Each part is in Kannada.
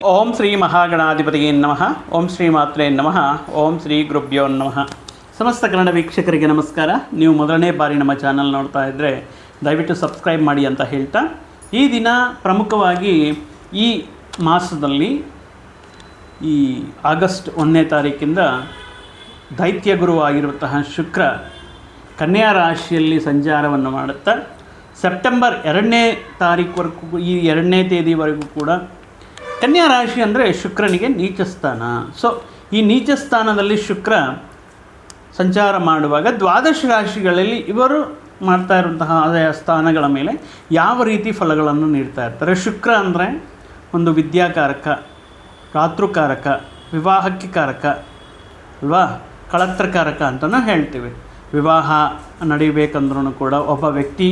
ಓಂ ಶ್ರೀ ಮಹಾಗಣಾಧಿಪತಿಯೇ ನಮಃ. ಓಂ ಶ್ರೀ ಮಾತ್ರೇ ನಮಃ. ಓಂ ಶ್ರೀ ಗುರುಭ್ಯೋ ನಮಃ. ಸಮಸ್ತ ಕನ್ನಡ ವೀಕ್ಷಕರಿಗೆ ನಮಸ್ಕಾರ. ನೀವು ಮೊದಲನೇ ಬಾರಿ ನಮ್ಮ ಚಾನಲ್ ನೋಡ್ತಾ ಇದ್ದರೆ ದಯವಿಟ್ಟು ಸಬ್ಸ್ಕ್ರೈಬ್ ಮಾಡಿ ಅಂತ ಹೇಳ್ತಾ, ಈ ದಿನ ಪ್ರಮುಖವಾಗಿ ಈ ಮಾಸದಲ್ಲಿ ಈ ಆಗಸ್ಟ್ 1ನೇ ತಾರೀಕಿಂದ ದೈತ್ಯ ಗುರು ಆಗಿರುವಂತಹ ಶುಕ್ರ ಕನ್ಯಾ ರಾಶಿಯಲ್ಲಿ ಸಂಚಾರವನ್ನು ಮಾಡುತ್ತಾ ಸೆಪ್ಟೆಂಬರ್ 2ನೇ ತಾರೀಕುವರೆಗೂ, ಈ 2ನೇ ತೇದಿವರೆಗೂ ಕೂಡ ಕನ್ಯಾ ರಾಶಿ ಅಂದರೆ ಶುಕ್ರನಿಗೆ ನೀಚ ಸ್ಥಾನ. ಸೊ ಈ ನೀಚ ಸ್ಥಾನದಲ್ಲಿ ಶುಕ್ರ ಸಂಚಾರ ಮಾಡುವಾಗ ದ್ವಾದಶ ರಾಶಿಗಳಲ್ಲಿ ಇವರು ಮಾಡ್ತಾ ಇರುವಂತಹ ಆದಾಯ ಸ್ಥಾನಗಳ ಮೇಲೆ ಯಾವ ರೀತಿ ಫಲಗಳನ್ನು ನೀಡ್ತಾ ಇರ್ತಾರೆ. ಶುಕ್ರ ಅಂದರೆ ಒಂದು ವಿದ್ಯಾಕಾರಕ, ರಾತೃಕಾರಕ, ವಿವಾಹಕ್ಕೆ ಕಾರಕ ಅಲ್ವಾ, ಕಳತ್ರಕಾರಕ ಅಂತಲೂ ಹೇಳ್ತೀವಿ. ವಿವಾಹ ನಡೀಬೇಕಂದ್ರೂ ಕೂಡ ಒಬ್ಬ ವ್ಯಕ್ತಿ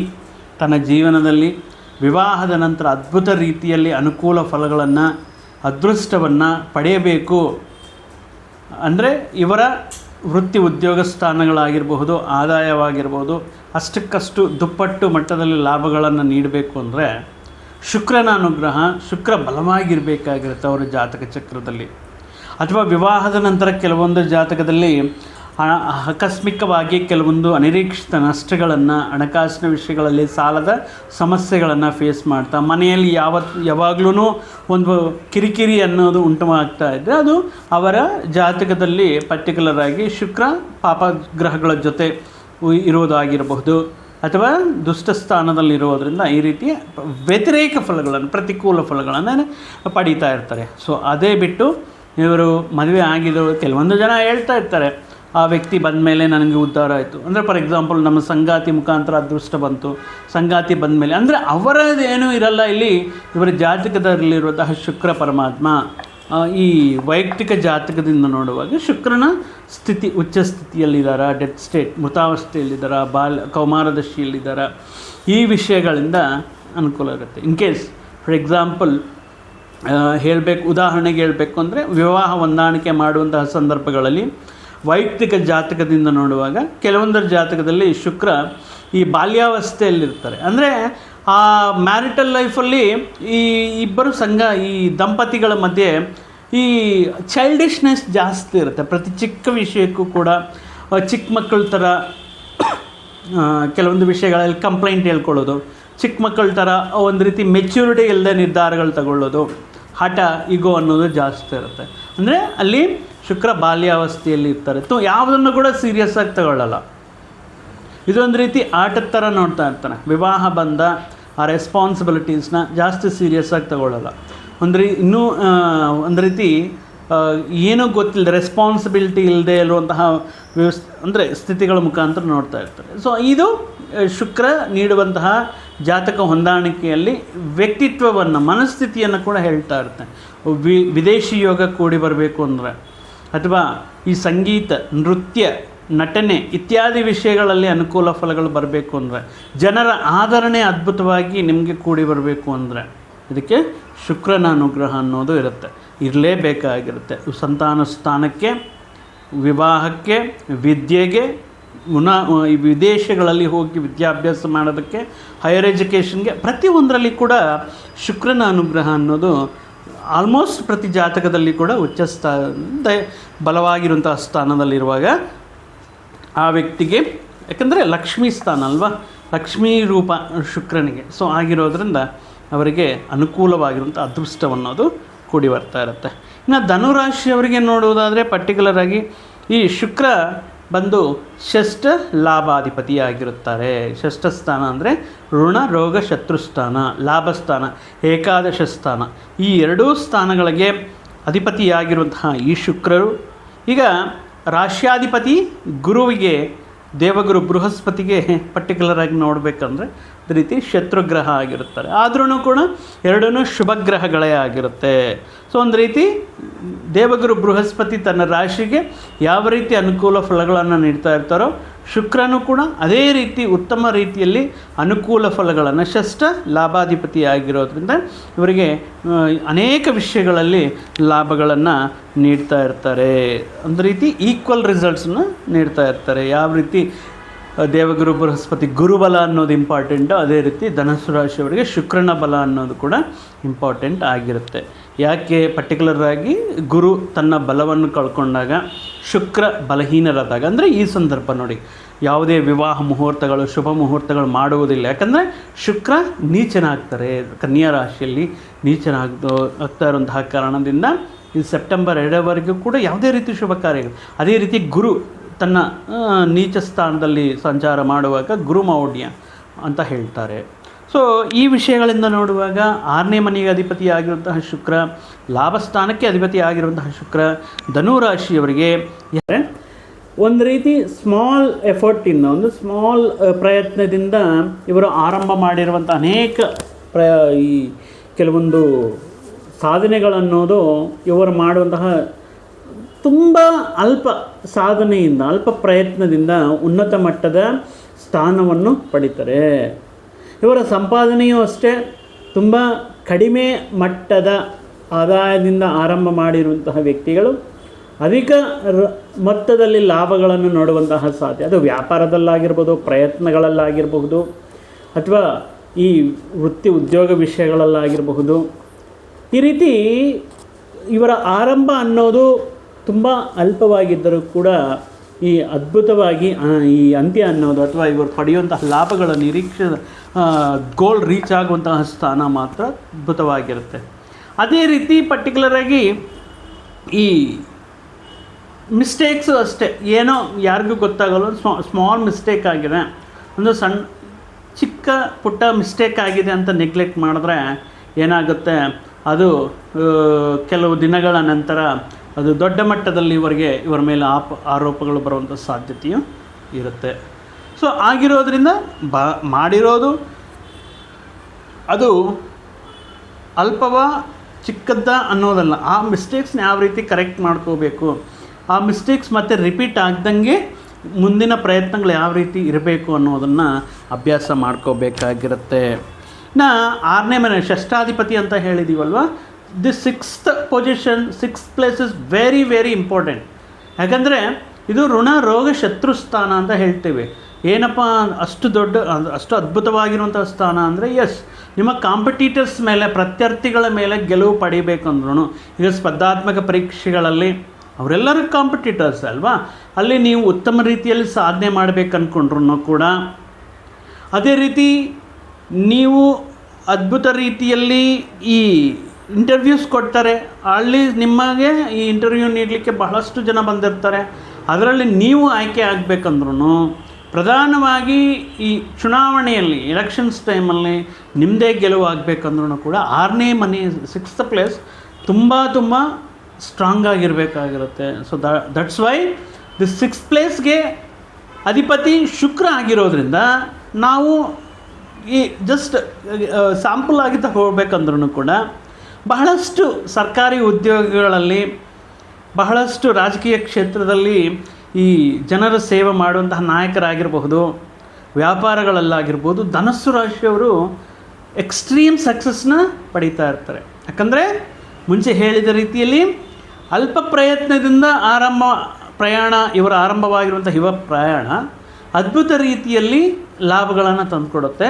ತನ್ನ ಜೀವನದಲ್ಲಿ ವಿವಾಹದ ನಂತರ ಅದ್ಭುತ ರೀತಿಯಲ್ಲಿ ಅನುಕೂಲ ಫಲಗಳನ್ನು, ಅದೃಷ್ಟವನ್ನು ಪಡೆಯಬೇಕು ಅಂದರೆ ಇವರ ವೃತ್ತಿ ಉದ್ಯೋಗ ಸ್ಥಾನಗಳಾಗಿರಬಹುದು, ಆದಾಯವಾಗಿರ್ಬೋದು, ಅಷ್ಟಕ್ಕಷ್ಟು ದುಪ್ಪಟ್ಟು ಮಟ್ಟದಲ್ಲಿ ಲಾಭಗಳನ್ನು ನೀಡಬೇಕು ಅಂದರೆ ಶುಕ್ರನ ಅನುಗ್ರಹ, ಶುಕ್ರ ಬಲವಾಗಿರಬೇಕಾಗಿರುತ್ತೆ ಅವರ ಜಾತಕ ಚಕ್ರದಲ್ಲಿ. ಅಥವಾ ವಿವಾಹದ ನಂತರ ಕೆಲವೊಂದು ಜಾತಕದಲ್ಲಿ ಆಕಸ್ಮಿಕವಾಗಿ ಕೆಲವೊಂದು ಅನಿರೀಕ್ಷಿತ ನಷ್ಟಗಳನ್ನು, ಹಣಕಾಸಿನ ವಿಷಯಗಳಲ್ಲಿ ಸಾಲದ ಸಮಸ್ಯೆಗಳನ್ನು ಫೇಸ್ ಮಾಡ್ತಾ ಮನೆಯಲ್ಲಿ ಯಾವಾಗಲೂ ಒಂದು ಕಿರಿಕಿರಿ ಅನ್ನೋದು ಉಂಟುಮಾಗ್ತಾ ಇದ್ದರೆ ಅದು ಅವರ ಜಾತಕದಲ್ಲಿ ಪರ್ಟಿಕ್ಯುಲರ್ ಆಗಿ ಶುಕ್ರ ಪಾಪಗ್ರಹಗಳ ಜೊತೆ ಇರುವುದಾಗಿರಬಹುದು, ಅಥವಾ ದುಷ್ಟ ಸ್ಥಾನದಲ್ಲಿರೋದರಿಂದ ಈ ರೀತಿಯ ವ್ಯತಿರೇಕ ಫಲಗಳನ್ನು, ಪ್ರತಿಕೂಲ ಫಲಗಳನ್ನು ಪಡೀತಾ ಇರ್ತಾರೆ. ಸೊ ಅದೇ ಬಿಟ್ಟು ಇವರು ಮದುವೆ ಆಗಿದ್ರು, ಕೆಲವೊಂದು ಜನ ಹೇಳ್ತಾ ಇರ್ತಾರೆ ಆ ವ್ಯಕ್ತಿ ಬಂದ ಮೇಲೆ ನನಗೆ ಉದ್ಧಾರ ಆಯಿತು ಅಂದರೆ, ಫಾರ್ ಎಕ್ಸಾಂಪಲ್ ನಮ್ಮ ಸಂಗಾತಿ ಮುಖಾಂತರ ಅದೃಷ್ಟ ಬಂತು, ಸಂಗಾತಿ ಬಂದ ಮೇಲೆ ಅಂದರೆ ಅವರದ್ದೇನೂ ಇರಲ್ಲ. ಇಲ್ಲಿ ಇವರ ಜಾತಕದಲ್ಲಿರುವಂತಹ ಶುಕ್ರ ಪರಮಾತ್ಮ ಈ ವೈಯಕ್ತಿಕ ಜಾತಕದಿಂದ ನೋಡುವಾಗ ಶುಕ್ರನ ಸ್ಥಿತಿ ಉಚ್ಚ ಸ್ಥಿತಿಯಲ್ಲಿದ್ದಾರಾ, ಡೆತ್ ಸ್ಟೇಟ್ ಮೃತಾವಸ್ಥೆಯಲ್ಲಿದ್ದಾರಾ, ಕೌಮಾರದಶಿಯಲ್ಲಿದ್ದಾರಾ, ಈ ವಿಷಯಗಳಿಂದ ಅನುಕೂಲ ಇರುತ್ತೆ. ಇನ್ ಕೇಸ್ ಫಾರ್ ಎಕ್ಸಾಂಪಲ್ ಉದಾಹರಣೆಗೆ ಹೇಳಬೇಕು ಅಂದರೆ ವಿವಾಹ ಹೊಂದಾಣಿಕೆ ಮಾಡುವಂತಹ ಸಂದರ್ಭಗಳಲ್ಲಿ ವೈಯಕ್ತಿಕ ಜಾತಕದಿಂದ ನೋಡುವಾಗ ಕೆಲವೊಂದರ ಜಾತಕದಲ್ಲಿ ಶುಕ್ರ ಈ ಬಾಲ್ಯಾವಸ್ಥೆಯಲ್ಲಿರ್ತಾರೆ. ಅಂದರೆ ಆ ಮ್ಯಾರಿಟಲ್ ಲೈಫಲ್ಲಿ ಈ ಇಬ್ಬರು ಈ ದಂಪತಿಗಳ ಮಧ್ಯೆ ಈ ಚೈಲ್ಡಿಶ್ನೆಸ್ ಜಾಸ್ತಿ ಇರುತ್ತೆ. ಪ್ರತಿ ಚಿಕ್ಕ ವಿಷಯಕ್ಕೂ ಕೂಡ ಚಿಕ್ಕ ಮಕ್ಕಳ ಥರ ಕೆಲವೊಂದು ವಿಷಯಗಳಲ್ಲಿ ಕಂಪ್ಲೇಂಟ್ ಹೇಳ್ಕೊಳ್ಳೋದು, ಚಿಕ್ಕ ಮಕ್ಕಳ ಥರ ಒಂದು ರೀತಿ ಮೆಚ್ಯೂರಿಟಿ ಇಲ್ಲದೆ ನಿರ್ಧಾರಗಳು ತಗೊಳ್ಳೋದು, ಹಠ, ಈಗೋ ಅನ್ನೋದು ಜಾಸ್ತಿ ಇರುತ್ತೆ. ಅಂದರೆ ಅಲ್ಲಿ ಶುಕ್ರ ಬಾಲ್ಯಾವಸ್ಥೆಯಲ್ಲಿ ಇರ್ತಾರೆ. ಯಾವುದನ್ನು ಕೂಡ ಸೀರಿಯಸ್ ಆಗಿ ತಗೊಳ್ಳಲ್ಲ. ಇದೊಂದು ರೀತಿ ಆಟದ ಥರ ನೋಡ್ತಾ ಇರ್ತಾನೆ. ವಿವಾಹ ಬಂದ ಆ ರೆಸ್ಪಾನ್ಸಿಬಿಲಿಟೀಸ್ನ ಜಾಸ್ತಿ ಸೀರಿಯಸ್ ಆಗಿ ತಗೊಳ್ಳಲ್ಲ. ಇನ್ನೂ ಒಂದು ರೀತಿ ಏನೂ ಗೊತ್ತಿಲ್ಲದೆ, ರೆಸ್ಪಾನ್ಸಿಬಿಲಿಟಿ ಇಲ್ಲದೆ ಇರುವಂತಹ ಅಂದರೆ ಸ್ಥಿತಿಗಳ ಮುಖಾಂತರ ನೋಡ್ತಾ ಇರ್ತಾರೆ. ಸೊ ಇದು ಶುಕ್ರ ನೀಡುವಂತಹ ಜಾತಕ ಹೊಂದಾಣಿಕೆಯಲ್ಲಿ ವ್ಯಕ್ತಿತ್ವವನ್ನು, ಮನಸ್ಥಿತಿಯನ್ನು ಕೂಡ ಹೇಳ್ತಾ ಇರುತ್ತೆ. ವಿದೇಶಿ ಯೋಗ ಕೂಡಿ ಬರಬೇಕು ಅಂದರೆ, ಅಥವಾ ಈ ಸಂಗೀತ, ನೃತ್ಯ, ನಟನೆ ಇತ್ಯಾದಿ ವಿಷಯಗಳಲ್ಲಿ ಅನುಕೂಲ ಫಲಗಳು ಬರಬೇಕು ಅಂದರೆ, ಜನರ ಆದರಣೆ ಅದ್ಭುತವಾಗಿ ನಿಮಗೆ ಕೂಡಿ ಬರಬೇಕು ಅಂದರೆ ಇದಕ್ಕೆ ಶುಕ್ರನ ಅನುಗ್ರಹ ಅನ್ನೋದು ಇರುತ್ತೆ, ಇರಲೇಬೇಕಾಗಿರುತ್ತೆ. ಸಂತಾನ ಸ್ಥಾನಕ್ಕೆ, ವಿವಾಹಕ್ಕೆ, ವಿದ್ಯೆಗೆ, ವಿದೇಶಗಳಲ್ಲಿ ಹೋಗಿ ವಿದ್ಯಾಭ್ಯಾಸ ಮಾಡೋದಕ್ಕೆ, ಹೈಯರ್ ಎಜುಕೇಷನ್ಗೆ, ಪ್ರತಿಯೊಂದರಲ್ಲಿ ಕೂಡ ಶುಕ್ರನ ಅನುಗ್ರಹ ಅನ್ನೋದು ಆಲ್ಮೋಸ್ಟ್ ಪ್ರತಿ ಜಾತಕದಲ್ಲಿ ಕೂಡ ಉಚ್ಚ ಬಲವಾಗಿರುವಂಥ ಸ್ಥಾನದಲ್ಲಿರುವಾಗ ಆ ವ್ಯಕ್ತಿಗೆ, ಯಾಕಂದರೆ ಲಕ್ಷ್ಮೀ ಸ್ಥಾನ ಅಲ್ವಾ, ಲಕ್ಷ್ಮೀ ರೂಪ ಶುಕ್ರನಿಗೆ. ಸೊ ಆಗಿರೋದ್ರಿಂದ ಅವರಿಗೆ ಅನುಕೂಲವಾಗಿರುವಂಥ ಅದೃಷ್ಟವನ್ನೋದು ಕೂಡಿ ಬರ್ತಾ ಇರುತ್ತೆ. ಇನ್ನು ಧನುರಾಶಿಯವರಿಗೆ ನೋಡುವುದಾದರೆ ಪರ್ಟಿಕ್ಯುಲರ್ ಆಗಿ ಈ ಶುಕ್ರ ಬಂದು ಷಷ್ಠ ಲಾಭಾಧಿಪತಿಯಾಗಿರುತ್ತಾರೆ. ಷಷ್ಠ ಸ್ಥಾನ ಅಂದರೆ ಋಣ, ರೋಗ, ಶತ್ರುಸ್ಥಾನ, ಲಾಭಸ್ಥಾನ, ಏಕಾದಶ ಸ್ಥಾನ, ಈ ಎರಡೂ ಸ್ಥಾನಗಳಿಗೆ ಅಧಿಪತಿಯಾಗಿರುವಂತಹ ಈ ಶುಕ್ರರು ಈಗ ರಾಶ್ಯಾಧಿಪತಿ ಗುರುವಿಗೆ, ದೇವಗುರು ಬೃಹಸ್ಪತಿಗೆ ಪರ್ಟಿಕ್ಯುಲರ್ ಆಗಿ ನೋಡಬೇಕಂದ್ರೆ ಅದೇ ರೀತಿ ಶತ್ರುಗ್ರಹ ಆಗಿರುತ್ತಾರೆ. ಆದ್ರೂ ಕೂಡ ಎರಡೂ ಶುಭ ಗ್ರಹಗಳೇ ಆಗಿರುತ್ತೆ. ಸೊ ಒಂದು ರೀತಿ ದೇವಗುರು ಬೃಹಸ್ಪತಿ ತನ್ನ ರಾಶಿಗೆ ಯಾವ ರೀತಿ ಅನುಕೂಲ ಫಲಗಳನ್ನು ನೀಡ್ತಾ ಇರ್ತಾರೋ, ಶುಕ್ರನು ಕೂಡ ಅದೇ ರೀತಿ ಉತ್ತಮ ರೀತಿಯಲ್ಲಿ ಅನುಕೂಲ ಫಲಗಳನ್ನು, ಷಷ್ಠ ಲಾಭಾಧಿಪತಿ ಆಗಿರೋದ್ರಿಂದ ಇವರಿಗೆ ಅನೇಕ ವಿಷಯಗಳಲ್ಲಿ ಲಾಭಗಳನ್ನು ನೀಡ್ತಾ ಇರ್ತಾರೆ. ಒಂದು ರೀತಿ ಈಕ್ವಲ್ ರಿಸಲ್ಟ್ಸನ್ನು ನೀಡ್ತಾ ಇರ್ತಾರೆ. ಯಾವ ರೀತಿ ದೇವಗುರು ಬೃಹಸ್ಪತಿ ಗುರುಬಲ ಅನ್ನೋದು ಇಂಪಾರ್ಟೆಂಟು, ಅದೇ ರೀತಿ ಧನಸ್ಸು ರಾಶಿಯವರಿಗೆ ಶುಕ್ರನ ಬಲ ಅನ್ನೋದು ಕೂಡ ಇಂಪಾರ್ಟೆಂಟ್ ಆಗಿರುತ್ತೆ. ಯಾಕೆ ಪರ್ಟಿಕ್ಯುಲರ್ ಆಗಿ ಗುರು ತನ್ನ ಬಲವನ್ನು ಕಳ್ಕೊಂಡಾಗ, ಶುಕ್ರ ಬಲಹೀನರಾದಾಗ, ಅಂದರೆ ಈ ಸಂದರ್ಭ ನೋಡಿ, ಯಾವುದೇ ವಿವಾಹ ಮುಹೂರ್ತಗಳು ಶುಭ ಮುಹೂರ್ತಗಳು ಮಾಡುವುದಿಲ್ಲ. ಯಾಕಂದರೆ ಶುಕ್ರ ನೀಚನಾಗ್ತಾರೆ, ಕನ್ಯಾ ರಾಶಿಯಲ್ಲಿ ಆಗ್ತಾ ಇರುವಂತಹ ಕಾರಣದಿಂದ ಈ ಸೆಪ್ಟೆಂಬರ್ 2 ಕೂಡ ಯಾವುದೇ ರೀತಿ ಶುಭ ಕಾರ್ಯಗಳು. ಅದೇ ರೀತಿ ಗುರು ತನ್ನ ನೀಚ ಸ್ಥಾನದಲ್ಲಿ ಸಂಚಾರ ಮಾಡುವಾಗ ಗುರುಮೌಢ್ಯ ಅಂತ ಹೇಳ್ತಾರೆ. ಸೊ ಈ ವಿಷಯಗಳಿಂದ ನೋಡುವಾಗ 6ನೇ ಮನೆಗೆ ಅಧಿಪತಿಯಾಗಿರುವಂತಹ ಶುಕ್ರ, ಲಾಭಸ್ಥಾನಕ್ಕೆ ಅಧಿಪತಿಯಾಗಿರುವಂತಹ ಶುಕ್ರ ಧನುರಾಶಿಯವರಿಗೆ ಒಂದು ರೀತಿ ಸ್ಮಾಲ್ ಎಫರ್ಟಿಂದ, ಒಂದು ಸ್ಮಾಲ್ ಪ್ರಯತ್ನದಿಂದ ಇವರು ಆರಂಭ ಮಾಡಿರುವಂಥ ಅನೇಕ ಈ ಕೆಲವೊಂದು ಸಾಧನೆಗಳನ್ನೋದು ಇವರು ಮಾಡುವಂತಹ ತುಂಬ ಅಲ್ಪ ಸಾಧನೆಯಿಂದ, ಅಲ್ಪ ಪ್ರಯತ್ನದಿಂದ ಉನ್ನತ ಮಟ್ಟದ ಸ್ಥಾನವನ್ನು ಪಡಿತಾರೆ. ಇವರ ಸಂಪಾದನೆಯೂ ಅಷ್ಟೇ ತುಂಬ ಕಡಿಮೆ ಮಟ್ಟದ ಆದಾಯದಿಂದ ಆರಂಭ ಮಾಡಿರುವಂತಹ ವ್ಯಕ್ತಿಗಳು ಅಧಿಕ ಮೊತ್ತದಲ್ಲಿ ಲಾಭಗಳನ್ನು ನೋಡುವಂತಹ ಸಾಧ್ಯ. ಅದು ವ್ಯಾಪಾರದಲ್ಲಾಗಿರ್ಬೋದು, ಪ್ರಯತ್ನಗಳಲ್ಲಾಗಿರಬಹುದು, ಅಥವಾ ಈ ವೃತ್ತಿ ಉದ್ಯೋಗ ವಿಷಯಗಳಲ್ಲಾಗಿರಬಹುದು. ಈ ರೀತಿ ಇವರ ಆರಂಭ ಅನ್ನೋದು ತುಂಬ ಅಲ್ಪವಾಗಿದ್ದರೂ ಕೂಡ ಈ ಅದ್ಭುತವಾಗಿ ಈ ಅಂತ್ಯ ಅನ್ನೋದು, ಅಥವಾ ಇವರು ಪಡೆಯುವಂತಹ ಲಾಭಗಳ ನಿರೀಕ್ಷೆ ಗೋಲ್ ರೀಚ್ ಆಗುವಂತಹ ಸ್ಥಾನ ಮಾತ್ರ ಅದ್ಭುತವಾಗಿರುತ್ತೆ. ಅದೇ ರೀತಿ ಪರ್ಟಿಕ್ಯುಲರಾಗಿ ಈ ಮಿಸ್ಟೇಕ್ಸು ಅಷ್ಟೇ, ಏನೋ ಯಾರಿಗೂ ಗೊತ್ತಾಗಲ್ಲ, ಸ್ಮಾಲ್ ಮಿಸ್ಟೇಕ್ ಆಗಿದೆ, ಒಂದು ಚಿಕ್ಕ ಪುಟ್ಟ ಮಿಸ್ಟೇಕ್ ಆಗಿದೆ ಅಂತ ನೆಗ್ಲೆಕ್ಟ್ ಮಾಡಿದ್ರೆ ಏನಾಗುತ್ತೆ, ಅದು ಕೆಲವು ದಿನಗಳ ನಂತರ ಅದು ದೊಡ್ಡ ಮಟ್ಟದಲ್ಲಿ ಇವರ ಮೇಲೆ ಆರೋಪಗಳು ಬರುವಂಥ ಸಾಧ್ಯತೆಯು ಇರುತ್ತೆ. ಸೊ ಆಗಿರೋದ್ರಿಂದ ಮಾಡಿರೋದು ಅದು ಅಲ್ಪವ ಚಿಕ್ಕದ್ದ ಅನ್ನೋದಲ್ಲ, ಆ ಮಿಸ್ಟೇಕ್ಸ್ನ ಯಾವ ರೀತಿ ಕರೆಕ್ಟ್ ಮಾಡ್ಕೋಬೇಕು, ಆ ಮಿಸ್ಟೇಕ್ಸ್ ಮತ್ತೆ ರಿಪೀಟ್ ಆಗ್ದಂಗೆ ಮುಂದಿನ ಪ್ರಯತ್ನಗಳು ಯಾವ ರೀತಿ ಇರಬೇಕು ಅನ್ನೋದನ್ನು ಅಭ್ಯಾಸ ಮಾಡ್ಕೋಬೇಕಾಗಿರುತ್ತೆ. 6ನೇ ಮನೆ ಷಷ್ಠಾಧಿಪತಿ ಅಂತ ಹೇಳಿದ್ದೀವಲ್ವ, the 6th position, 6th place is very very important. ಯಾಕಂದರೆ ಇದು ಋಣ ರೋಗ ಶತ್ರು ಸ್ಥಾನ ಅಂತ ಹೇಳ್ತೇವೆ. ಏನಪ್ಪ ಅಷ್ಟು ಅದ್ಭುತವಾಗಿರುವಂಥ ಸ್ಥಾನ ಅಂದರೆ, ಎಸ್, ನಿಮ್ಮ ಕಾಂಪಿಟೀಟರ್ಸ್ ಮೇಲೆ, ಪ್ರತ್ಯರ್ಥಿಗಳ ಮೇಲೆ ಗೆಲುವು ಪಡಿಬೇಕಂದ್ರೂ, ಈಗ ಸ್ಪರ್ಧಾತ್ಮಕ ಪರೀಕ್ಷೆಗಳಲ್ಲಿ ಅವರೆಲ್ಲರೂ ಕಾಂಪಿಟೀಟರ್ಸ್ ಅಲ್ವಾ, ಅಲ್ಲಿ ನೀವು ಉತ್ತಮ ರೀತಿಯಲ್ಲಿ ಸಾಧನೆ ಮಾಡಬೇಕಂದ್ಕೊಂಡ್ರೂ ಕೂಡ, ಅದೇ ರೀತಿ ನೀವು ಅದ್ಭುತ ರೀತಿಯಲ್ಲಿ ಈ ಇಂಟರ್ವ್ಯೂಸ್ ಕೊಡ್ತಾರೆ, ಅಲ್ಲಿ ನಿಮಗೆ ಈ ಇಂಟರ್ವ್ಯೂ ನೀಡಲಿಕ್ಕೆ ಬಹಳಷ್ಟು ಜನ ಬಂದಿರ್ತಾರೆ, ಅದರಲ್ಲಿ ನೀವು ಆಯ್ಕೆ ಆಗಬೇಕಂದ್ರೂ, ಪ್ರಧಾನವಾಗಿ ಈ ಚುನಾವಣೆಯಲ್ಲಿ ಎಲೆಕ್ಷನ್ಸ್ ಟೈಮಲ್ಲಿ ನಿಮ್ಮದೇ ಗೆಲುವು ಆಗಬೇಕಂದ್ರೂ ಕೂಡ 6ನೇ ಮನೆ 6th ಪ್ಲೇಸ್ ತುಂಬ ಸ್ಟ್ರಾಂಗ್ ಆಗಿರಬೇಕಾಗಿರುತ್ತೆ. So that's why the 6th ಪ್ಲೇಸ್ಗೆ ಅಧಿಪತಿ ಶುಕ್ರ ಆಗಿರೋದ್ರಿಂದ ನಾವು ಈ ಜಸ್ಟ್ ಸ್ಯಾಂಪಲ್ ಆಗಿ ಹೋಗಬೇಕಂದ್ರೂ ಕೂಡ ಬಹಳಷ್ಟು ಸರ್ಕಾರಿ ಉದ್ಯೋಗಗಳಲ್ಲಿ, ಬಹಳಷ್ಟು ರಾಜಕೀಯ ಕ್ಷೇತ್ರದಲ್ಲಿ ಈ ಜನರ ಸೇವೆ ಮಾಡುವಂತಹ ನಾಯಕರಾಗಿರಬಹುದು, ವ್ಯಾಪಾರಗಳಲ್ಲಾಗಿರ್ಬೋದು, ಧನಸ್ಸು ರಾಶಿಯವರು ಎಕ್ಸ್ಟ್ರೀಮ್ ಸಕ್ಸಸ್ನ ಪಡೀತಾ ಇರ್ತಾರೆ. ಯಾಕಂದರೆ ಮುಂಚೆ ಹೇಳಿದ ರೀತಿಯಲ್ಲಿ ಅಲ್ಪ ಪ್ರಯತ್ನದಿಂದ ಇವರ ಆರಂಭವಾಗಿರುವಂಥ ಪ್ರಯಾಣ ಅದ್ಭುತ ರೀತಿಯಲ್ಲಿ ಲಾಭಗಳನ್ನು ತಂದುಕೊಡುತ್ತೆ.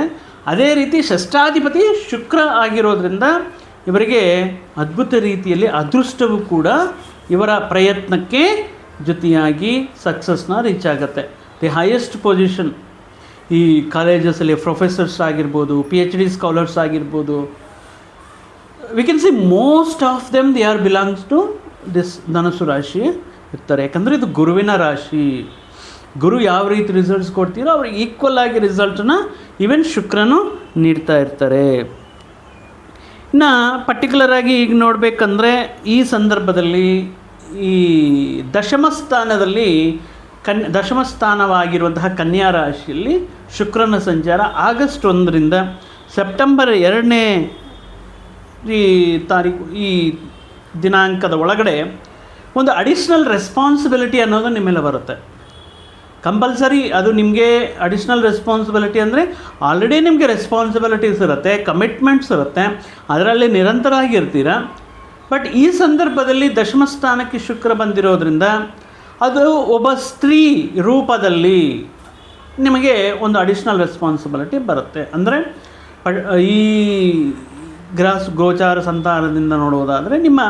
ಅದೇ ರೀತಿ ಷಷ್ಠಾಧಿಪತಿ ಶುಕ್ರ ಆಗಿರೋದ್ರಿಂದ ಇವರಿಗೆ ಅದ್ಭುತ ರೀತಿಯಲ್ಲಿ ಅದೃಷ್ಟವೂ ಕೂಡ ಇವರ ಪ್ರಯತ್ನಕ್ಕೆ ಜೊತೆಯಾಗಿ ಸಕ್ಸಸ್ನ ರೀಚ್ ಆಗುತ್ತೆ. ದಿ ಹೈಯೆಸ್ಟ್ ಪೊಸಿಷನ್ ಈ ಕಾಲೇಜಸಲ್ಲಿ ಪ್ರೊಫೆಸರ್ಸ್ ಆಗಿರ್ಬೋದು, PhD ಸ್ಕಾಲರ್ಸ್ ಆಗಿರ್ಬೋದು, we can see most of them they are belongs to this ಧನಸ್ಸು ರಾಶಿ ಇರ್ತಾರೆ. ಯಾಕಂದರೆ ಇದು ಗುರುವಿನ ರಾಶಿ. ಗುರು ಯಾವ ರೀತಿ ರಿಸಲ್ಟ್ಸ್ ಕೊಡ್ತೀರೋ ಅವ್ರಿಗೆ ಈಕ್ವಲ್ ಆಗಿ ರಿಸಲ್ಟನ್ನ ಈವನ್ ಶುಕ್ರನು ನೀಡ್ತಾ ಇರ್ತಾರೆ. ಇನ್ನು ಪರ್ಟಿಕ್ಯುಲರಾಗಿ ಈಗ ನೋಡಬೇಕಂದ್ರೆ ಈ ಸಂದರ್ಭದಲ್ಲಿ ಈ ದಶಮ ಸ್ಥಾನವಾಗಿರುವಂತಹ ಕನ್ಯಾ ರಾಶಿಯಲ್ಲಿ ಶುಕ್ರನ ಸಂಚಾರ ಆಗಸ್ಟ್ 1ರಿಂದ ಸೆಪ್ಟೆಂಬರ್ 2ನೇ ಈ ದಿನಾಂಕದ ಒಳಗಡೆ ಒಂದು ಅಡಿಷ್ನಲ್ ರೆಸ್ಪಾನ್ಸಿಬಿಲಿಟಿ ಅನ್ನೋದು ನಿಮ್ಮ ಮೇಲೆ ಬರುತ್ತೆ. ಕಂಪಲ್ಸರಿ ಅದು ನಿಮಗೆ ಅಡಿಷ್ನಲ್ ರೆಸ್ಪಾನ್ಸಿಬಿಲಿಟಿ ಅಂದರೆ ಆಲ್ರೆಡಿ ನಿಮಗೆ ರೆಸ್ಪಾನ್ಸಿಬಿಲಿಟೀಸ್ ಇರುತ್ತೆ, ಕಮಿಟ್ಮೆಂಟ್ಸ್ ಇರುತ್ತೆ, ಅದರಲ್ಲಿ ನಿರಂತರ ಆಗಿರ್ತೀರ. ಬಟ್ ಈ ಸಂದರ್ಭದಲ್ಲಿ ದಶಮ ಸ್ಥಾನಕ್ಕೆ ಶುಕ್ರ ಬಂದಿರೋದ್ರಿಂದ ಅದು ಒಬ್ಬ ಸ್ತ್ರೀ ರೂಪದಲ್ಲಿ ನಿಮಗೆ ಒಂದು ಅಡಿಷ್ನಲ್ ರೆಸ್ಪಾನ್ಸಿಬಿಲಿಟಿ ಬರುತ್ತೆ. ಅಂದರೆ ಈ ಗೋಚಾರ ಸಂತಾನದಿಂದ ನೋಡುವುದಾದರೆ ನಿಮ್ಮ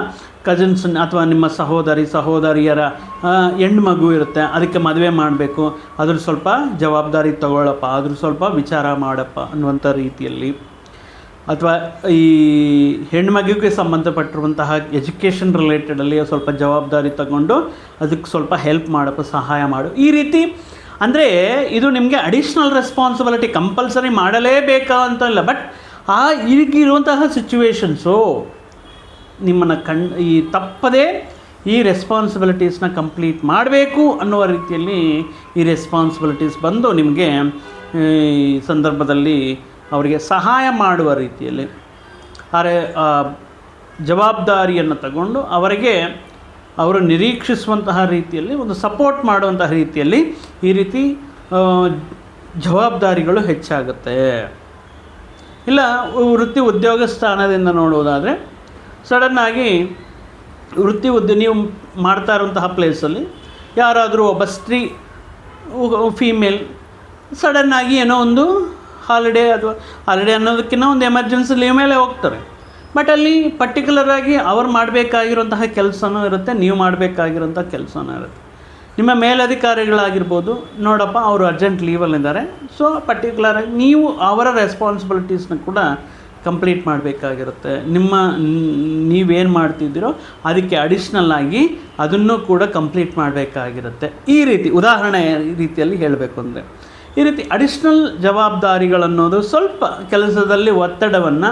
ಕಸಿನ್ಸ್ ಅಥವಾ ನಿಮ್ಮ ಸಹೋದರಿಯರ ಹೆಣ್ಣು ಮಗು ಇರುತ್ತೆ, ಅದಕ್ಕೆ ಮದುವೆ ಮಾಡಬೇಕು, ಅದ್ರ ಸ್ವಲ್ಪ ಜವಾಬ್ದಾರಿ ತಗೊಳ್ಳಪ್ಪ, ಅದ್ರ ಸ್ವಲ್ಪ ವಿಚಾರ ಮಾಡಪ್ಪ ಅನ್ನುವಂಥ ರೀತಿಯಲ್ಲಿ, ಅಥವಾ ಈ ಹೆಣ್ಮಗುಗೆ ಸಂಬಂಧಪಟ್ಟಿರುವಂತಹ ಎಜುಕೇಷನ್ ರಿಲೇಟೆಡಲ್ಲಿ ಸ್ವಲ್ಪ ಜವಾಬ್ದಾರಿ ತಗೊಂಡು ಅದಕ್ಕೆ ಸ್ವಲ್ಪ ಹೆಲ್ಪ್ ಮಾಡಪ್ಪ, ಸಹಾಯ ಮಾಡು, ಈ ರೀತಿ. ಅಂದರೆ ಇದು ನಿಮಗೆ ಅಡಿಷ್ನಲ್ ರೆಸ್ಪಾನ್ಸಿಬಿಲಿಟಿ, ಕಂಪಲ್ಸರಿ ಮಾಡಲೇಬೇಕಾ ಅಂತಲ್ಲ, ಬಟ್ ಆ ಈಗಿರುವಂತಹ ಸಿಚುವೇಶನ್ಸು ನಿಮ್ಮನ್ನು ಈ ತಪ್ಪದೇ ಈ ರೆಸ್ಪಾನ್ಸಿಬಿಲಿಟೀಸ್ನ ಕಂಪ್ಲೀಟ್ ಮಾಡಬೇಕು ಅನ್ನುವ ರೀತಿಯಲ್ಲಿ ಈ ರೆಸ್ಪಾನ್ಸಿಬಿಲಿಟೀಸ್ ಬಂದು ನಿಮಗೆ ಈ ಸಂದರ್ಭದಲ್ಲಿ ಅವರಿಗೆ ಸಹಾಯ ಮಾಡುವ ರೀತಿಯಲ್ಲಿ ಜವಾಬ್ದಾರಿಯನ್ನು ತಗೊಂಡು ಅವರಿಗೆ ಅವರು ನಿರೀಕ್ಷಿಸುವಂತಹ ರೀತಿಯಲ್ಲಿ ಒಂದು ಸಪೋರ್ಟ್ ಮಾಡುವಂತಹ ರೀತಿಯಲ್ಲಿ ಈ ರೀತಿ ಜವಾಬ್ದಾರಿಗಳು ಹೆಚ್ಚಾಗುತ್ತೆ. ಇಲ್ಲ ವೃತ್ತಿ ಉದ್ಯೋಗ ಸ್ಥಾನದಿಂದ ನೋಡುವುದಾದರೆ ಸಡನ್ನಾಗಿ ನೀವು ಮಾಡ್ತಾ ಇರುವಂತಹ ಪ್ಲೇಸಲ್ಲಿ ಯಾರಾದರೂ ಒಬ್ಬ ಸ್ತ್ರೀ ಫೀಮೇಲ್ ಸಡನ್ನಾಗಿ ಏನೋ ಒಂದು ಹಾಲಿಡೇ ಅನ್ನೋದಕ್ಕಿಂತ ಒಂದು ಎಮರ್ಜೆನ್ಸಿ ಲೀವ್ ಮೇಲೆ ಹೋಗ್ತಾರೆ. ಬಟ್ ಅಲ್ಲಿ ಪರ್ಟಿಕ್ಯುಲರಾಗಿ ಅವ್ರು ಮಾಡಬೇಕಾಗಿರುವಂತಹ ಕೆಲಸನೂ ಇರುತ್ತೆ, ನೀವು ಮಾಡಬೇಕಾಗಿರೋಂಥ ಕೆಲಸನೂ ಇರುತ್ತೆ. ನಿಮ್ಮ ಮೇಲಧಿಕಾರಿಗಳಾಗಿರ್ಬೋದು, ನೋಡಪ್ಪ ಅವರು ಅರ್ಜೆಂಟ್ ಲೀವಲ್ಲಿದ್ದಾರೆ, ಸೊ ಪರ್ಟಿಕ್ಯುಲರಾಗಿ ನೀವು ಅವರ ರೆಸ್ಪಾನ್ಸಿಬಿಲಿಟೀಸ್ನ ಕೂಡ ಕಂಪ್ಲೀಟ್ ಮಾಡಬೇಕಾಗಿರುತ್ತೆ. ನೀವೇನು ಮಾಡ್ತಿದ್ದೀರೋ ಅದಕ್ಕೆ ಅಡಿಷ್ನಲ್ ಆಗಿ ಅದನ್ನು ಕೂಡ ಕಂಪ್ಲೀಟ್ ಮಾಡಬೇಕಾಗಿರುತ್ತೆ. ಈ ರೀತಿ ಉದಾಹರಣೆ ರೀತಿಯಲ್ಲಿ ಹೇಳಬೇಕು ಅಂದರೆ ಈ ರೀತಿ ಅಡಿಷ್ನಲ್ ಜವಾಬ್ದಾರಿಗಳನ್ನೋದು ಸ್ವಲ್ಪ ಕೆಲಸದಲ್ಲಿ ಒತ್ತಡವನ್ನು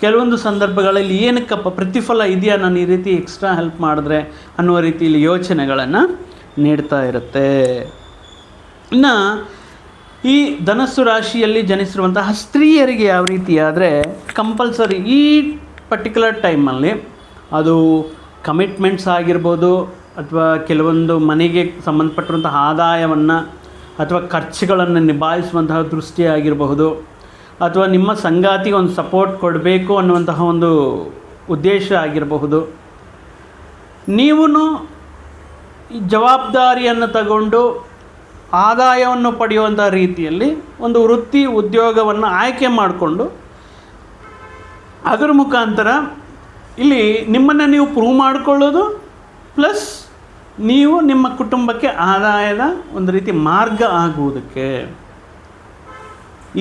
ಕೆಲವೊಂದು ಸಂದರ್ಭಗಳಲ್ಲಿ ಏನಕ್ಕಪ್ಪ ಪ್ರತಿಫಲ ಇದೆಯಾ, ನಾನು ಈ ರೀತಿ ಎಕ್ಸ್ಟ್ರಾ ಹೆಲ್ಪ್ ಮಾಡಿದ್ರೆ ಅನ್ನುವ ರೀತಿಯಲ್ಲಿ ಯೋಚನೆಗಳನ್ನು ನೀಡ್ತಾ ಇರುತ್ತೆ. ಇನ್ನು ಈ ಧನಸ್ಸು ರಾಶಿಯಲ್ಲಿ ಜನಿಸಿರುವಂತಹ ಸ್ತ್ರೀಯರಿಗೆ ಯಾವ ರೀತಿ ಆದರೆ ಕಂಪಲ್ಸರಿ ಈ ಪರ್ಟಿಕ್ಯುಲರ್ ಟೈಮಲ್ಲಿ ಅದು ಕಮಿಟ್ಮೆಂಟ್ಸ್ ಆಗಿರ್ಬೋದು, ಅಥವಾ ಕೆಲವೊಂದು ಮನೆಗೆ ಸಂಬಂಧಪಟ್ಟಿರುವಂತಹ ಆದಾಯವನ್ನು ಅಥವಾ ಖರ್ಚುಗಳನ್ನು ನಿಭಾಯಿಸುವಂತಹ ದೃಷ್ಟಿಯಾಗಿರಬಹುದು, ಅಥವಾ ನಿಮ್ಮ ಸಂಗಾತಿಗೆ ಒಂದು ಸಪೋರ್ಟ್ ಕೊಡಬೇಕು ಅನ್ನುವಂತಹ ಒಂದು ಉದ್ದೇಶ ಆಗಿರಬಹುದು. ನೀವು ಈ ಜವಾಬ್ದಾರಿಯನ್ನು ತಗೊಂಡು ಆದಾಯವನ್ನು ಪಡೆಯುವಂಥ ರೀತಿಯಲ್ಲಿ ಒಂದು ವೃತ್ತಿ ಉದ್ಯೋಗವನ್ನು ಆಯ್ಕೆ ಮಾಡಿಕೊಂಡು ಅದರ ಮುಖಾಂತರ ಇಲ್ಲಿ ನಿಮ್ಮನ್ನು ನೀವು ಪ್ರೂವ್ ಮಾಡಿಕೊಳ್ಳೋದು, ಪ್ಲಸ್ ನೀವು ನಿಮ್ಮ ಕುಟುಂಬಕ್ಕೆ ಆದಾಯದ ಒಂದು ರೀತಿ ಮಾರ್ಗ ಆಗುವುದಕ್ಕೆ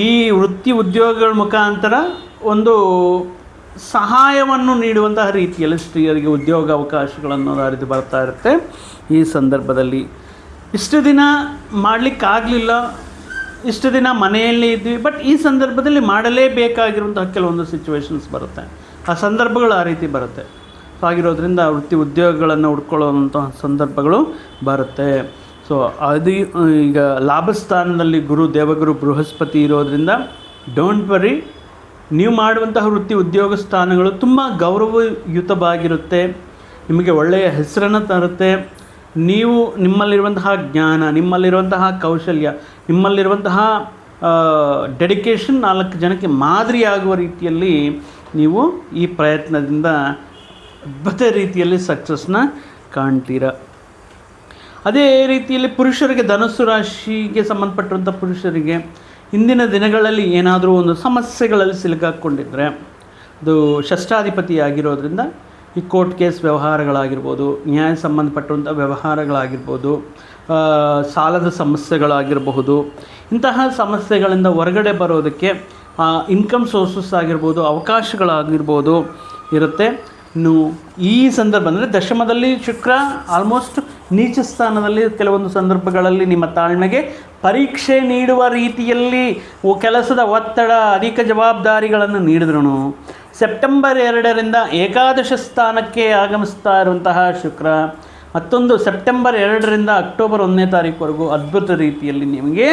ಈ ವೃತ್ತಿ ಉದ್ಯೋಗಗಳ ಮುಖಾಂತರ ಒಂದು ಸಹಾಯವನ್ನು ನೀಡುವಂತಹ ರೀತಿಯಲ್ಲಿ ಸ್ತ್ರೀಯರಿಗೆ ಉದ್ಯೋಗ ಅವಕಾಶಗಳನ್ನು ಹರಿದು ಬರ್ತಾ ಇರುತ್ತೆ. ಈ ಸಂದರ್ಭದಲ್ಲಿ ಇಷ್ಟು ದಿನ ಮಾಡಲಿಕ್ಕಾಗಲಿಲ್ಲ, ಇಷ್ಟು ದಿನ ಮನೆಯಲ್ಲಿ ಇದ್ವಿ, ಬಟ್ ಈ ಸಂದರ್ಭದಲ್ಲಿ ಮಾಡಲೇಬೇಕಾಗಿರುವಂತಹ ಕೆಲವೊಂದು ಸಿಚುವೇಶನ್ಸ್ ಬರುತ್ತೆ, ಆ ಸಂದರ್ಭಗಳು ಆ ರೀತಿ ಬರುತ್ತೆ. ಸೊ ಆಗಿರೋದ್ರಿಂದ ವೃತ್ತಿ ಉದ್ಯೋಗಗಳನ್ನು ಹುಡ್ಕೊಳ್ಳುವಂತಹ ಸಂದರ್ಭಗಳು ಬರುತ್ತೆ. ಸೊ ಅದು ಈಗ ಲಾಭಸ್ಥಾನದಲ್ಲಿ ದೇವಗುರು ಬೃಹಸ್ಪತಿ ಇರೋದರಿಂದ ಡೋಂಟ್ ವರಿ, ನೀವು ಮಾಡುವಂತಹ ವೃತ್ತಿ ಉದ್ಯೋಗ ಸ್ಥಾನಗಳು ತುಂಬ ಗೌರವಯುತವಾಗಿರುತ್ತೆ, ನಿಮಗೆ ಒಳ್ಳೆಯ ಹೆಸರನ್ನು ತರುತ್ತೆ. ನೀವು ನಿಮ್ಮಲ್ಲಿರುವಂತಹ ಜ್ಞಾನ, ನಿಮ್ಮಲ್ಲಿರುವಂತಹ ಕೌಶಲ್ಯ, ನಿಮ್ಮಲ್ಲಿರುವಂತಹ ಡೆಡಿಕೇಶನ್ 4 ಜನಕ್ಕೆ ಮಾದರಿಯಾಗುವ ರೀತಿಯಲ್ಲಿ ನೀವು ಈ ಪ್ರಯತ್ನದಿಂದ ಅದ್ಭುತ ರೀತಿಯಲ್ಲಿ ಸಕ್ಸಸ್ನ ಕಾಣ್ತೀರ. ಅದೇ ರೀತಿಯಲ್ಲಿ ಪುರುಷರಿಗೆ, ಧನಸ್ಸು ರಾಶಿಗೆ ಸಂಬಂಧಪಟ್ಟಂಥ ಪುರುಷರಿಗೆ ಇಂದಿನ ದಿನಗಳಲ್ಲಿ ಏನಾದರೂ ಒಂದು ಸಮಸ್ಯೆಗಳಲ್ಲಿ ಸಿಲುಕಾಕ್ಕೊಂಡಿದ್ದರೆ, ಅದು ಷಷ್ಠಾಧಿಪತಿ ಆಗಿರೋದ್ರಿಂದ ಈ ಕೋರ್ಟ್ ಕೇಸ್ ವ್ಯವಹಾರಗಳಾಗಿರ್ಬೋದು, ನ್ಯಾಯ ಸಂಬಂಧಪಟ್ಟಂಥ ವ್ಯವಹಾರಗಳಾಗಿರ್ಬೋದು, ಸಾಲದ ಸಮಸ್ಯೆಗಳಾಗಿರಬಹುದು, ಇಂತಹ ಸಮಸ್ಯೆಗಳಿಂದ ಹೊರಗಡೆ ಬರೋದಕ್ಕೆ ಇನ್ಕಮ್ ಸೋರ್ಸಸ್ ಆಗಿರ್ಬೋದು, ಅವಕಾಶಗಳಾಗಿರ್ಬೋದು ಇರುತ್ತೆ. ಇನ್ನು ಈ ಸಂದರ್ಭ ಅಂದರೆ ದಶಮದಲ್ಲಿ ಶುಕ್ರ ಆಲ್ಮೋಸ್ಟ್ ನೀಚ ಸ್ಥಾನದಲ್ಲಿ ಕೆಲವೊಂದು ಸಂದರ್ಭಗಳಲ್ಲಿ ನಿಮ್ಮ ತಾಳ್ಮೆಗೆ ಪರೀಕ್ಷೆ ನೀಡುವ ರೀತಿಯಲ್ಲಿ ಕೆಲಸದ ಒತ್ತಡ, ಅಧಿಕ ಜವಾಬ್ದಾರಿಗಳನ್ನು ನೀಡಿದ್ರು ಸೆಪ್ಟೆಂಬರ್ 2ರಿಂದ ಏಕಾದಶ ಸ್ಥಾನಕ್ಕೆ ಆಗಮಿಸ್ತಾ ಇರುವಂತಹ ಶುಕ್ರ ಮತ್ತೊಂದು ಸೆಪ್ಟೆಂಬರ್ 2ರಿಂದ ಅಕ್ಟೋಬರ್ 1ನೇ ತಾರೀಕುವರೆಗೂ ಅದ್ಭುತ ರೀತಿಯಲ್ಲಿ ನಿಮಗೆ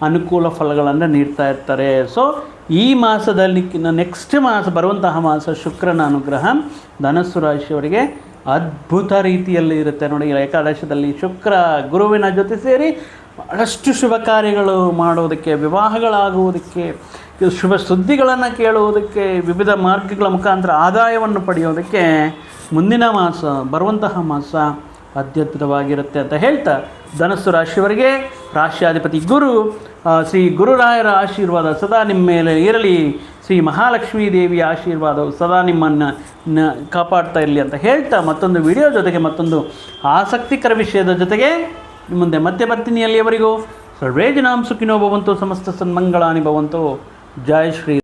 ಅನುಕೂಲ ಫಲಗಳನ್ನು ನೀಡ್ತಾ ಇರ್ತಾರೆ. ಸೊ ಈ ಮಾಸದಲ್ಲಿ ನೆಕ್ಸ್ಟ್ ಮಾಸ ಬರುವಂತಹ ಮಾಸ ಶುಕ್ರನ ಅನುಗ್ರಹ ಧನಸ್ಸು ರಾಶಿಯವರಿಗೆ ಅದ್ಭುತ ರೀತಿಯಲ್ಲಿ ಇರುತ್ತೆ. ನೋಡಿ, ಏಕಾದಶದಲ್ಲಿ ಶುಕ್ರ ಗುರುವಿನ ಜೊತೆ ಸೇರಿ ಬಹಳಷ್ಟು ಶುಭ ಕಾರ್ಯಗಳು ಮಾಡೋದಕ್ಕೆ, ವಿವಾಹಗಳಾಗುವುದಕ್ಕೆ, ಶುಭ ಸುದ್ದಿಗಳನ್ನು ಕೇಳುವುದಕ್ಕೆ, ವಿವಿಧ ಮಾರ್ಗಗಳ ಮುಖಾಂತರ ಆದಾಯವನ್ನು ಪಡೆಯೋದಕ್ಕೆ ಮುಂದಿನ ಮಾಸ, ಬರುವಂತಹ ಮಾಸ ಅತ್ಯದ್ಭುತವಾಗಿರುತ್ತೆ ಅಂತ ಹೇಳ್ತಾ ಧನಸ್ಸು ರಾಶಿಯವರಿಗೆ ರಾಶ್ಯಾಧಿಪತಿ ಗುರು ಶ್ರೀ ಗುರುರಾಯರ ಆಶೀರ್ವಾದ ಸದಾ ನಿಮ್ಮ ಮೇಲೆ ಇರಲಿ, ಶ್ರೀ ಮಹಾಲಕ್ಷ್ಮೀ ದೇವಿಯ ಆಶೀರ್ವಾದವು ಸದಾ ನಿಮ್ಮನ್ನು ಕಾಪಾಡ್ತಾ ಇರಲಿ ಅಂತ ಹೇಳ್ತಾ ಮತ್ತೊಂದು ವಿಡಿಯೋ ಜೊತೆಗೆ ಮತ್ತೊಂದು ಆಸಕ್ತಿಕರ ವಿಷಯದ ಜೊತೆಗೆ ಮುಂದೆ ಮತ್ತೆ ಬರ್ತೀನಿ. ಅಲ್ಲಿಯವರೆಗೂ ಸರ್ವೇ ಜನಾಂ ಸುಖಿನೋ ಭವಂತು, ಸಮಸ್ತ ಸನ್ಮಂಗಳಾನಿ ಭವಂತು. ಜೈ ಶ್ರೀ